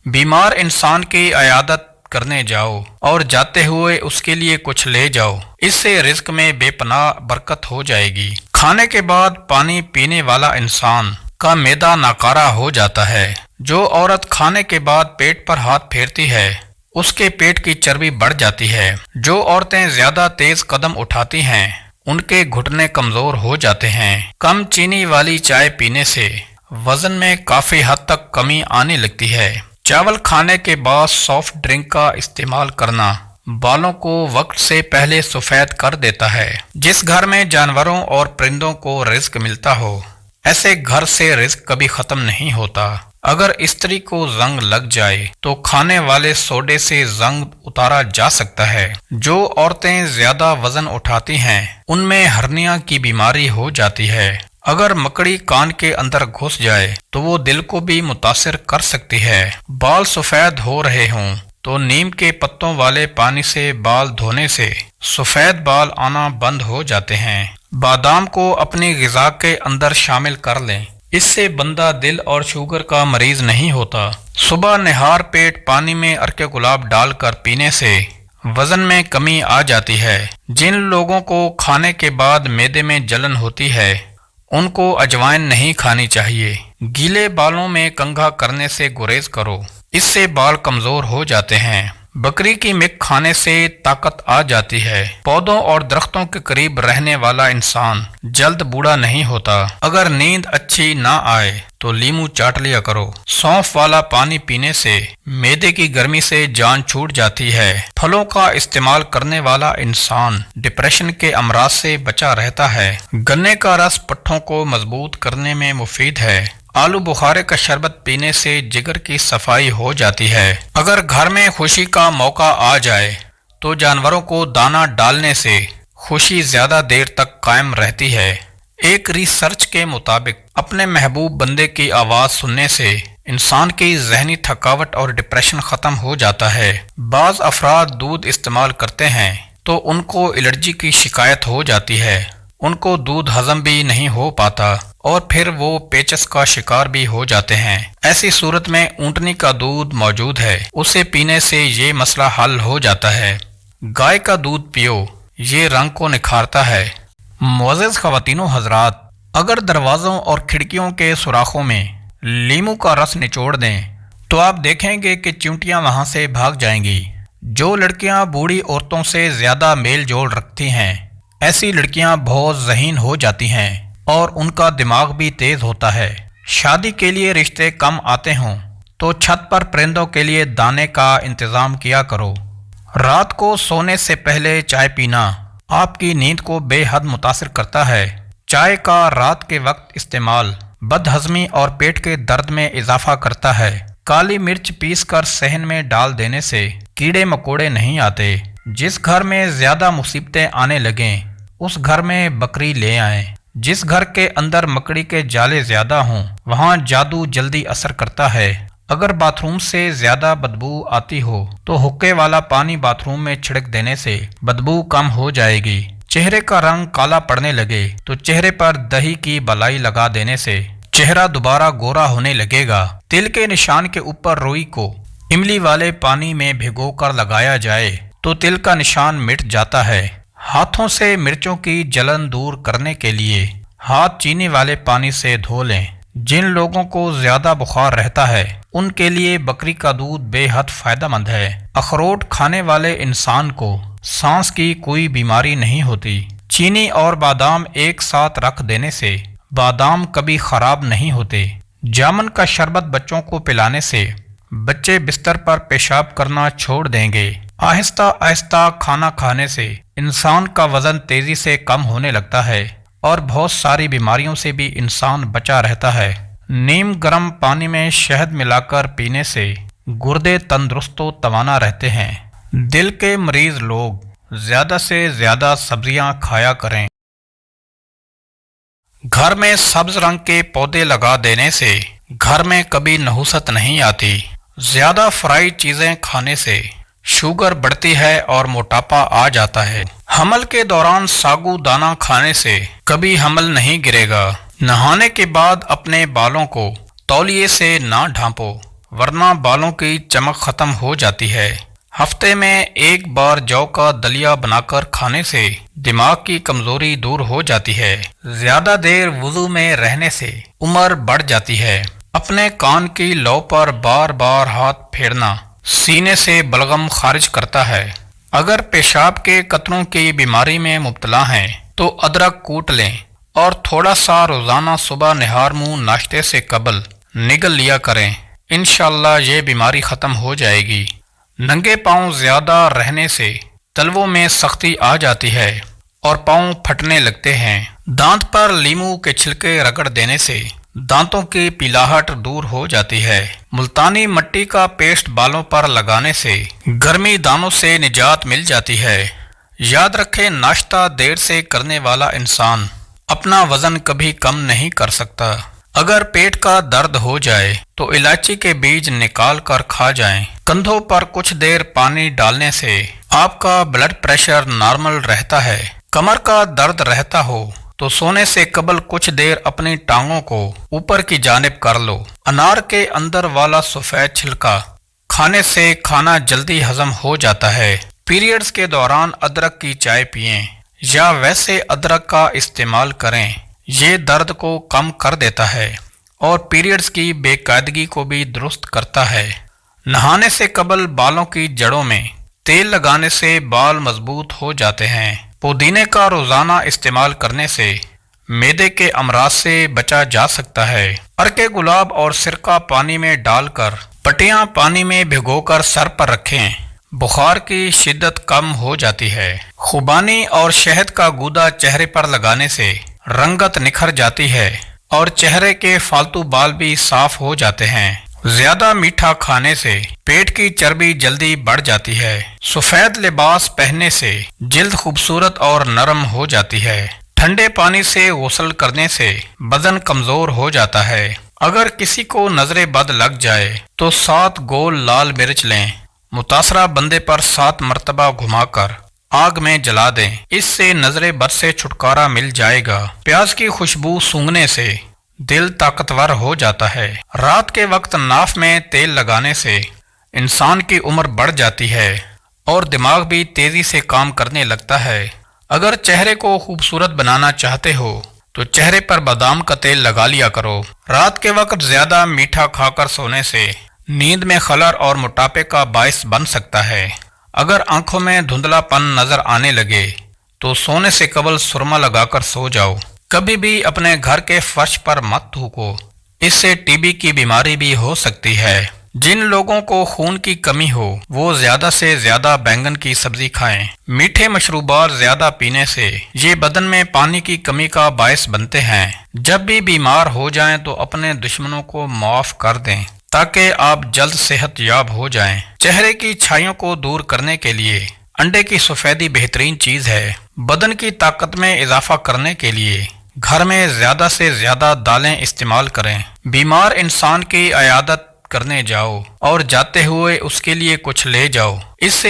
बीमार इंसान की अयादत करने जाओ और जाते हुए उसके लिए कुछ ले जाओ, इससे रिज्क में बेपनाह बरकत हो जाएगी। खाने के बाद पानी पीने वाला इंसान का मैदा नाकारा हो जाता है। जो औरत खाने के बाद पेट पर हाथ फेरती है उसके पेट की चर्बी बढ़ जाती है। जो औरतें ज्यादा तेज कदम उठाती हैं उनके घुटने कमजोर हो जाते हैं। कम चीनी वाली चाय पीने से वजन में काफी हद तक कमी आने लगती है। चावल खाने के बाद सॉफ्ट ड्रिंक का इस्तेमाल करना बालों को वक्त से पहले सफेद कर देता है। जिस घर में जानवरों और परिंदों को रिज्क मिलता हो ऐसे घर से रिज्क कभी खत्म नहीं होता। अगर स्त्री को जंग लग जाए तो खाने वाले सोडे से जंग उतारा जा सकता है। जो औरतें ज्यादा वजन उठाती हैं उनमें हर्निया की बीमारी हो जाती है। अगर मकड़ी कान के अंदर घुस जाए तो वो दिल को भी मुतासिर कर सकती है। बाल सफेद हो रहे हों तो नीम के पत्तों वाले पानी से बाल धोने से सफेद बाल आना बंद हो जाते हैं। बादाम को अपनी गिजा के अंदर शामिल कर लें, इससे बंदा दिल और शुगर का मरीज नहीं होता। सुबह निहार पेट पानी में अर्के गुलाब डालकर पीने से वजन में कमी आ जाती है। जिन लोगों को खाने के बाद मैदे में जलन होती है उनको अजवाइन नहीं खानी चाहिए। गीले बालों में कंघा करने से गुरेज करो, इससे बाल कमजोर हो जाते हैं। बकरी की मिक खाने से ताकत आ जाती है। पौधों और दरख्तों के करीब रहने वाला इंसान जल्द बूढ़ा नहीं होता। अगर नींद अच्छी ना आए तो लीमू चाट लिया करो। सौंफ वाला पानी पीने से मैदे की गर्मी से जान छूट जाती है। फलों का इस्तेमाल करने वाला इंसान डिप्रेशन के अमराज से बचा रहता है। गन्ने का रस पट्ठों को मजबूत करने में मुफीद है। आलू बुखारे का शरबत पीने से जिगर की सफाई हो जाती है। अगर घर में खुशी का मौका आ जाए तो जानवरों को दाना डालने से खुशी ज्यादा देर तक कायम रहती है। एक रिसर्च के मुताबिक अपने महबूब बंदे की आवाज सुनने से इंसान की जहनी थकावट और डिप्रेशन खत्म हो जाता है। बाज अफराद दूध इस्तेमाल करते हैं तो उनको एलर्जी की शिकायत हो जाती है। उनको दूध हजम भी नहीं हो पाता और फिर वो पेचस का शिकार भी हो जाते हैं। ऐसी सूरत में ऊंटनी का दूध मौजूद है, उसे पीने से ये मसला हल हो जाता है। गाय का दूध पियो, ये रंग को निखारता है। मुअज़्ज़ज़ ख़वातीनो हजरात, अगर दरवाज़ों और खिड़कियों के सुराखों में लीमू का रस निचोड़ दें तो आप देखेंगे कि चिंटियां वहां से भाग जाएंगी। जो लड़कियां बूढ़ी औरतों से ज्यादा मेल जोल रखती हैं ऐसी लड़कियां बहुत ज़हीन हो जाती हैं और उनका दिमाग भी तेज होता है। शादी के लिए रिश्ते कम आते हों तो छत पर परिंदों के लिए दाने का इंतजाम किया करो। रात को सोने से पहले चाय पीना आपकी नींद को बेहद मुतासिर करता है। चाय का रात के वक्त इस्तेमाल बदहजमी और पेट के दर्द में इजाफा करता है। काली मिर्च पीसकर सहन में डाल देने से कीड़े मकोड़े नहीं आते। जिस घर में ज्यादा मुसीबतें आने लगें उस घर में बकरी ले आएं। जिस घर के अंदर मकड़ी के जाले ज्यादा हों वहां जादू जल्दी असर करता है। अगर बाथरूम से ज्यादा बदबू आती हो तो हुक्के वाला पानी बाथरूम में छिड़क देने से बदबू कम हो जाएगी। चेहरे का रंग काला पड़ने लगे तो चेहरे पर दही की बलाई लगा देने से चेहरा दोबारा गोरा होने लगेगा। तिल के निशान के ऊपर रुई को इमली वाले पानी में भिगोकर लगाया जाए तो तिल का निशान मिट जाता है। हाथों से मिर्चों की जलन दूर करने के लिए हाथ चीनी वाले पानी से धो लें। जिन लोगों को ज्यादा बुखार रहता है उनके लिए बकरी का दूध बेहद फायदेमंद है। अखरोट खाने वाले इंसान को सांस की कोई बीमारी नहीं होती। चीनी और बादाम एक साथ रख देने से बादाम कभी खराब नहीं होते। जामुन का शरबत बच्चों को पिलाने से बच्चे बिस्तर पर पेशाब करना छोड़ देंगे। आहिस्ता आहिस्ता खाना खाने से इंसान का वजन तेजी से कम होने लगता है और बहुत सारी बीमारियों से भी इंसान बचा रहता है। नीम गर्म पानी में शहद मिलाकर पीने से गुर्दे तंदुरुस्त व तवाना रहते हैं। दिल के मरीज लोग ज्यादा से ज्यादा सब्जियां खाया करें। घर में सब्ज रंग के पौधे लगा देने से घर में कभी नहुसत नहीं आती। ज्यादा फ्राई चीजें खाने से शुगर बढ़ती है और मोटापा आ जाता है। हमल के दौरान सागू दाना खाने से कभी हमल नहीं गिरेगा। नहाने के बाद अपने बालों को तौलिए से ना ढांपो ورنہ بالوں کی چمک ختم ہو جاتی ہے۔ ہفتے میں ایک بار جو کا دلیا بنا کر کھانے سے دماغ کی کمزوری دور ہو جاتی ہے۔ زیادہ دیر وضو میں رہنے سے عمر بڑھ جاتی ہے۔ اپنے کان کی لو پر بار بار ہاتھ پھیرنا سینے سے بلغم خارج کرتا ہے۔ اگر پیشاب کے قطروں کی بیماری میں مبتلا ہیں تو ادرک کوٹ لیں اور تھوڑا سا روزانہ صبح نہار منہ ناشتے سے قبل نگل لیا کریں، انشاءاللہ یہ بیماری ختم ہو جائے گی۔ ننگے پاؤں زیادہ رہنے سے تلووں میں سختی آ جاتی ہے اور پاؤں پھٹنے لگتے ہیں۔ دانت پر لیموں کے چھلکے رگڑ دینے سے دانتوں کی پیلاہٹ دور ہو جاتی ہے۔ ملتانی مٹی کا پیسٹ بالوں پر لگانے سے گرمی دانوں سے نجات مل جاتی ہے۔ یاد رکھیں، ناشتہ دیر سے کرنے والا انسان اپنا وزن کبھی کم نہیں کر سکتا۔ اگر پیٹ کا درد ہو جائے تو الائچی کے بیج نکال کر کھا جائیں۔ کندھوں پر کچھ دیر پانی ڈالنے سے آپ کا بلڈ پریشر نارمل رہتا ہے۔ کمر کا درد رہتا ہو تو سونے سے قبل کچھ دیر اپنی ٹانگوں کو اوپر کی جانب کر لو۔ انار کے اندر والا سفید چھلکا کھانے سے کھانا جلدی ہضم ہو جاتا ہے۔ پیریڈز کے دوران ادرک کی چائے پئیں یا ویسے ادرک کا استعمال کریں، یہ درد کو کم کر دیتا ہے اور پیریڈز کی بے قاعدگی کو بھی درست کرتا ہے۔ نہانے سے قبل بالوں کی جڑوں میں تیل لگانے سے بال مضبوط ہو جاتے ہیں۔ پودینے کا روزانہ استعمال کرنے سے معدے کے امراض سے بچا جا سکتا ہے۔ عرق گلاب اور سرکہ پانی میں ڈال کر پٹیاں پانی میں بھگو کر سر پر رکھیں، بخار کی شدت کم ہو جاتی ہے۔ خوبانی اور شہد کا گودا چہرے پر لگانے سے رنگت نکھر جاتی ہے اور چہرے کے فالتو بال بھی صاف ہو جاتے ہیں۔ زیادہ میٹھا کھانے سے پیٹ کی چربی جلدی بڑھ جاتی ہے۔ سفید لباس پہننے سے جلد خوبصورت اور نرم ہو جاتی ہے۔ ٹھنڈے پانی سے غسل کرنے سے بدن کمزور ہو جاتا ہے۔ اگر کسی کو نظر بد لگ جائے تو 7 گول لال مرچ لیں، متاثرہ بندے پر 7 مرتبہ گھما کر آگ میں جلا دیں، اس سے نظر بد سے چھٹکارا مل جائے گا۔ پیاز کی خوشبو سونگھنے سے دل طاقتور ہو جاتا ہے۔ رات کے وقت ناف میں تیل لگانے سے انسان کی عمر بڑھ جاتی ہے اور دماغ بھی تیزی سے کام کرنے لگتا ہے۔ اگر چہرے کو خوبصورت بنانا چاہتے ہو تو چہرے پر بادام کا تیل لگا لیا کرو۔ رات کے وقت زیادہ میٹھا کھا کر سونے سے نیند میں خلل اور موٹاپے کا باعث بن سکتا ہے۔ اگر آنکھوں میں دھندلا پن نظر آنے لگے تو سونے سے قبل سرما لگا کر سو جاؤ۔ کبھی بھی اپنے گھر کے فرش پر مت تھوکو، اس سے ٹی بی کی بیماری بھی ہو سکتی ہے۔ جن لوگوں کو خون کی کمی ہو وہ زیادہ سے زیادہ بینگن کی سبزی کھائیں۔ میٹھے مشروبات زیادہ پینے سے یہ بدن میں پانی کی کمی کا باعث بنتے ہیں۔ جب بھی بیمار ہو جائیں تو اپنے دشمنوں کو معاف کر دیں تاکہ آپ جلد صحت یاب ہو جائیں۔ چہرے کی چھائیوں کو دور کرنے کے لیے انڈے کی سفیدی بہترین چیز ہے۔ بدن کی طاقت میں اضافہ کرنے کے لیے گھر میں زیادہ سے زیادہ دالیں استعمال کریں۔ بیمار انسان کی عیادت کرنے جاؤ اور جاتے ہوئے اس کے لیے کچھ لے جاؤ، اس سے